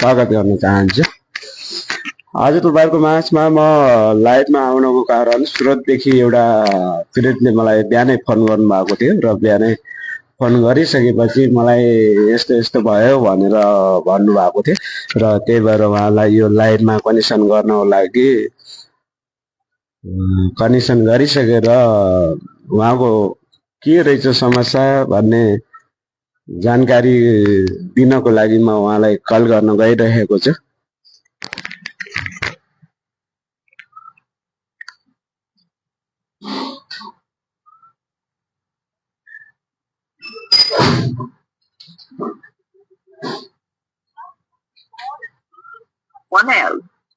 स्वागत गर्न चाहन्छु। आज तपाईँहरूको माझमा म लाइभमा आउनको कारण सुरतदेखि एउटा पीडितले मलाई बिहानै फोन गर्नुभएको थियो र बिहानै फोन गरिसकेपछि मलाई यस्तो यस्तो भयो भनेर भन्नुभएको थियो र त्यही भएर उहाँलाई यो लाइभमा कनेक्सन गर्नको लागि कनेक्सन गरिसकेर उहाँको के रहेछ समस्या भन्ने जानकारी दिनको लागि म उहाँलाई कल गर्न गइरहेको छु।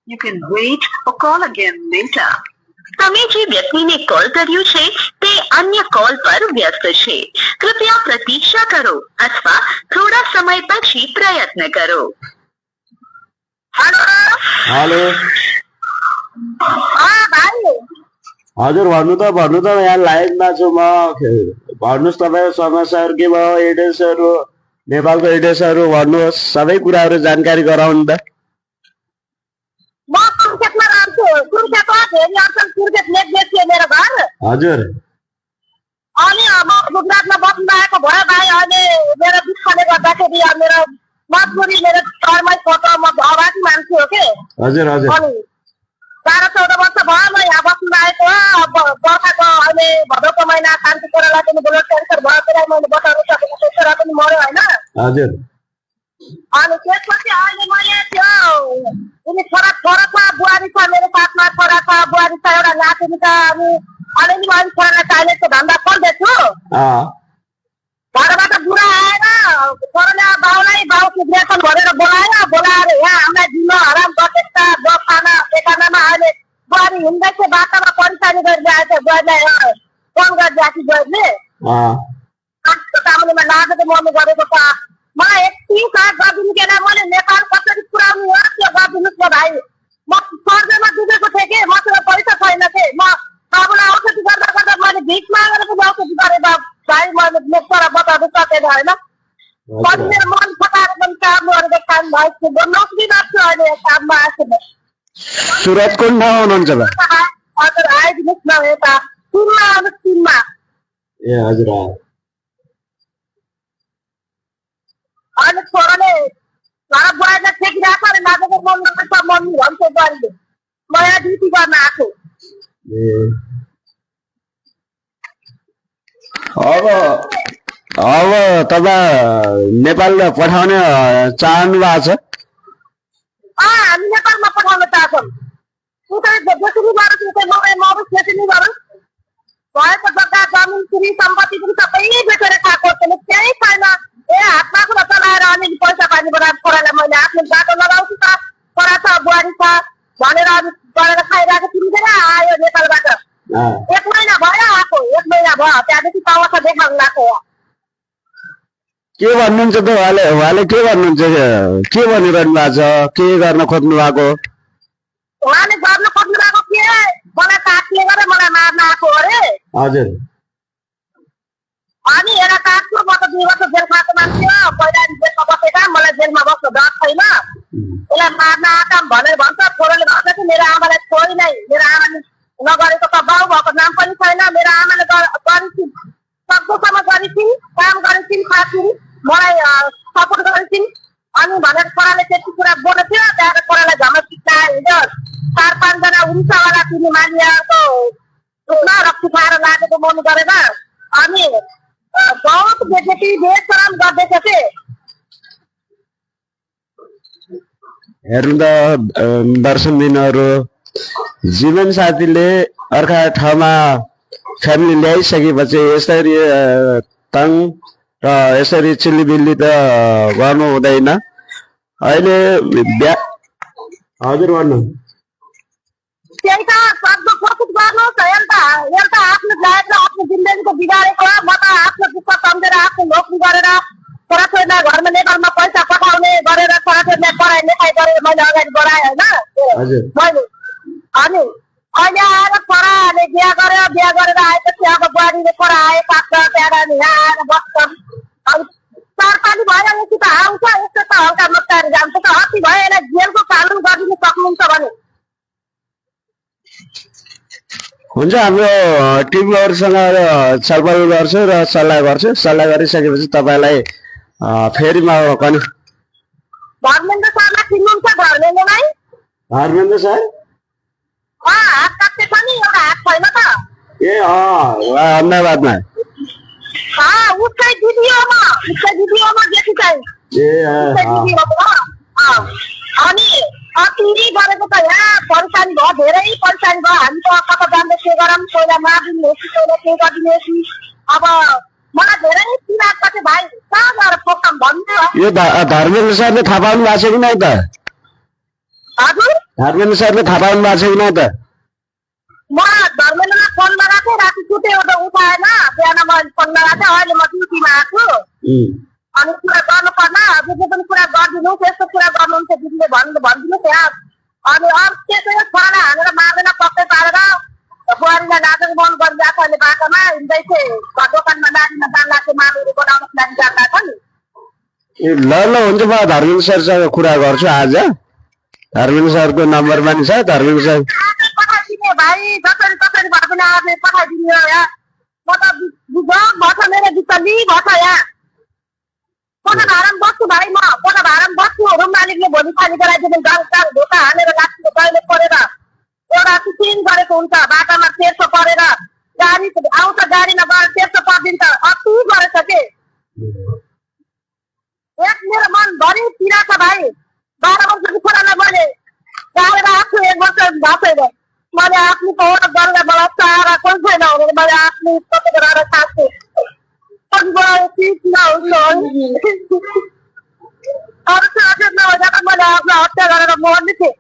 You can wait or call again later. તમે જે વ્યક્તિને કોલ કર્યું છે તે અન્ય કોલ પર વ્યસ્ત છે. કૃપયા પ્રતીક્ષા કરો અથવા થોડા સમય પછી પ્રયત્ન કરો. हेलो ભાઈ हजुर भन्नु त यहाँ लाइभमा छु म। भन्नुहोस् तपाईँको समस्याहरू के भयो, एड्रेसहरू, नेपालको एड्रेसहरू भन्नुहोस्, सबै कुराहरू जानकारी गराउनु त। म सुर्खेतमा रहन्छु. सुर्खेतमा फेरि अर्को सुर्खेत लेकगेट थियो मेरो घर. हजुर अनि अब गुजरातमा बस्नु आएको भयो भाइ. अहिले मेरो दुःखले गर्दाखेरि मेरो मजबुरी, मेरो घरमै फोटो, म अभागी मान्छे हो के. हजुर हजुर अनि 12-14 वर्ष भयो म यहाँ बस्नु आएको. अब बर्खाको अहिले भदौको महिना शान्ति कोरालाई पनि ब्लड क्यान्सर भयो, त्यसलाई मैले बचाउनु सकेको छु, छोरा पनि मर्यो होइन. हजुर अनि त्यसपछि अहिले मैले त्यो उनी छोरा छ, बुहारी छ, मेरो साथमा छोरा छ, बुहारी छ, एउटा नातिनी छ. अनि अलिअलि अहिले छोरालाई टाइलेटको धन्दा खोल्दैछु. घरबाट बुढा आएर छोराले बाउ सिग्नेसन भनेर बोलाएर यहाँ हामीलाई दिन हराम गतेका खाना ठेकानामा अहिले बुहारी हिँड्दैछ, बाटोमा परिसानी गरिरहेको छ. बुहारीलाई फोन गरिदिएको बुहारीले काममा लागेको मर्नु गरेको छ. मलाई यति साथ गरिदिनु के मैले नेपाल कसरी पुऱ्याउनु हो त्यो गरिदिनुहोस् न भाइ. म कर्जमा डुबेको थिएँ कि मसँग पैसा छैन कि. म बाबुलाई औषधि गर्दा गर्दा मैले भिख मागेर पनि औषधि गरेँ भाइ. मैले छोरा बचाउनु सकेन होइन. पनि मेरो मन फटाएर पनि काम गरेको काम भएको नोकरी गर्छु अहिले काममा आएको. सुरत कुन ठाउँ हुनुहुन्छ? हजुर आइदिनुहोस् न यता सुनमा आउनुहोस्. सुनमा ए हजुर अहिले छोराले घर बुहारीलाई ठेकिरहेको अरे लागेको मम्मी भन्छ बुहारीले. म यहाँ ड्युटी गर्न आएको. अब तपाईँ नेपाल पठाउने चाहनु भएको छ? हामी नेपालमा पठाउन चाहन्छौँ. उतै जसरी गरोस् उतै मरोस् त्यसरी गरोस्. भएको जग्गा जमिन श्री सम्पत्ति पनि सबै बेचेर खाएको. केही छैन. हातमा कुरा चलाएर अलिअलि पैसा पानी बनाएर छोरालाई मैले आफ्नो बाटो लगाउँछु त, छोरा छ बुहारी छ भनेर गरेर खाइरहेको. तिमीले आयो नेपालबाट 1 महिना भयो आएको. 1 महिना भयो. त्यहाँदेखि तवसा देखाउनु लाग्यो. के भन्नुहुन्छ त उहाँले के भन्नुहुन्छ? के भनिरहनु भएको छ? के गर्न खोज्नु भएको? उहाँले गर्न खोज्नु भएको के मलाई काटले गरेर मलाई मार्न आएको अरे. हजुर अनि एउटा काट्छु. म त 2 वर्ष जेल खाएको मान्छे हो. पहिला जेलमा बसेका, मलाई जेलमा बस्नु डर छैन. उसलाई मार्न आएका भनेर भन्छ. छोराले भन्छ कि मेरो आमालाई छोरी नै, मेरो आमाले नगरेको त बाउ भएको नाम पनि छैन. मेरो आमाले गरिन्, सक्दोसम्म गरिन्, काम गरिन्, खासिन्, मलाई सपोर्ट गरिन्. अनि भनेर छोराले त्यति कुरा बोलेको थियो. त्यहाँबाट छोरालाई झमक सिकाएर हिजो 4-5 जना उन्सावाला तिनी मानिएको रक्सी खाएर लागेको मन गरेर अनि बहुत बेजती बेशरम गर्दैछ के. हेर्नु त दर्शकबिनहरू, जीवन साथीले अर्का ठाउँमा फ्यामिली ल्याइसकेपछि यसरी तङ र यसरी चिल्लीबिल्ली त गर्नु हुँदैन। अहिले हजुर भन्नु. त्यही त सक्दो कोसिस गर्नुहोस्. एउटा आफ्नो लाइफ र आफ्नो जिन्दगीको बिगारेको. म त आफ्नो दुःख सम्झेर आफ्नो नोकरी गरेर छोराछोरीलाई घरमा नेपालमा पैसा पठाउने गरेर छोराछोरीलाई पढाइ लेखाइ गरेर मैले अगाडि बढाएँ होइन मैले. अनि अहिले आएर छोराले बिहा गरेर आएपछि अब बुहारीले छोरा आए पाक्छ. त्यहाँबाट यहाँ आएर बस्छ. अनि 4 पानी भइरहेपछि त आउँछ. यस्तो त हल्का मस्ताहरू जान्छ त. अस्ति भए किन्नुहुन्छ भने हुन्छ, हाम्रो टिमहरूसँग छलफल गर्छु र सल्लाह गर्छु। सल्लाह गरिसकेपछि तपाईँलाई फेरि म कनि धर्मेन्द्र सरलाई चिन्नुहुन्छ? धर्मेन्द्रलाई धर्मेन्द्र सर हात काट्ने छ नि, एउटा हात छैन त। ए अहमदाबादमा उसकै भिडियोमा देखि चाहिँ अनि अति गरेको त यहाँ परेसानी भयो, धेरै परेसानी भयो। हामी त कता जाँदा के गरौँ, पहिला मारिदिने कि पहिला के गरिदिने कि। अब मलाई धेरै पीडा कति भाइ, कहाँ गएर पोखम भन्नु। यो धर्मेन्द्र सरले थाहा पाउनु भएको छ कि नै त? हजुर धर्मेन्द्र सरले थाहा पाउनु भएको छ कि नै त? म धर्मेन्द्रलाई फोन लगाएको थिएँ, राति सुतेँ उठाएन। बिहान म फोन लगाएको थिएँ, अहिले म ड्युटीमा आएको अनि कुरा गर्नु पर्ला। हजुरले पनि कुरा गरिदिनु, त्यस्तो कुरा गर्नुहुन्छ दिदीले भनिदिनु त्यहाँ। अनि अरू त्यसै छोरा हालेर मार्दैन, पक्कै पारेर बुहारीलाई नाटक बन्द गरिरहेको अहिले बाटोमा हिँड्दैछ। दोकानमा नानीमा जान्ला थियो, मानुहरू बनाउनको लागि जान्ला छ नि। ल ल हुन्छ, म धर्मेन्द्र सरसँग कुरा गर्छु आज। धर्मेन्द्र सरको नम्बर पनि छ। धर्मेन्द्र सर पठाइदिने भाइ, जसरी तसरी भए पनि आज पठाइदिने हो। यहाँ म त भएछ, मेरो जुत्ता भएछ। यहाँ कोठा भाडामा बस्छु भाइ, म कोठा भाडामा बस्छु। रुम मालिकले भोलि खाली गराइदिनु, गाउँ ढोका हालेर लास्टको दैले परेर एउटा सुटिङ गरेको हुन्छ। बाटामा तेर्सो परेर गाडी आउँछ, गाडीमा गएर तेर्सो परिदिन्छ। अति गरेछ के, एक मेरो मनभरि पीडा छ भाइ। 12 वर्षको छोरालाई मैले गाडेर आएको 1 वर्ष भएको। मैले आफ्नो पौड गरेर मलाई चारा कोही छैन भनेर मैले आफ्नो कति गरेर खाएको। अरू चाहिँ नभए मैले आफ्नो हत्या गरेर मर्ने थिएँ।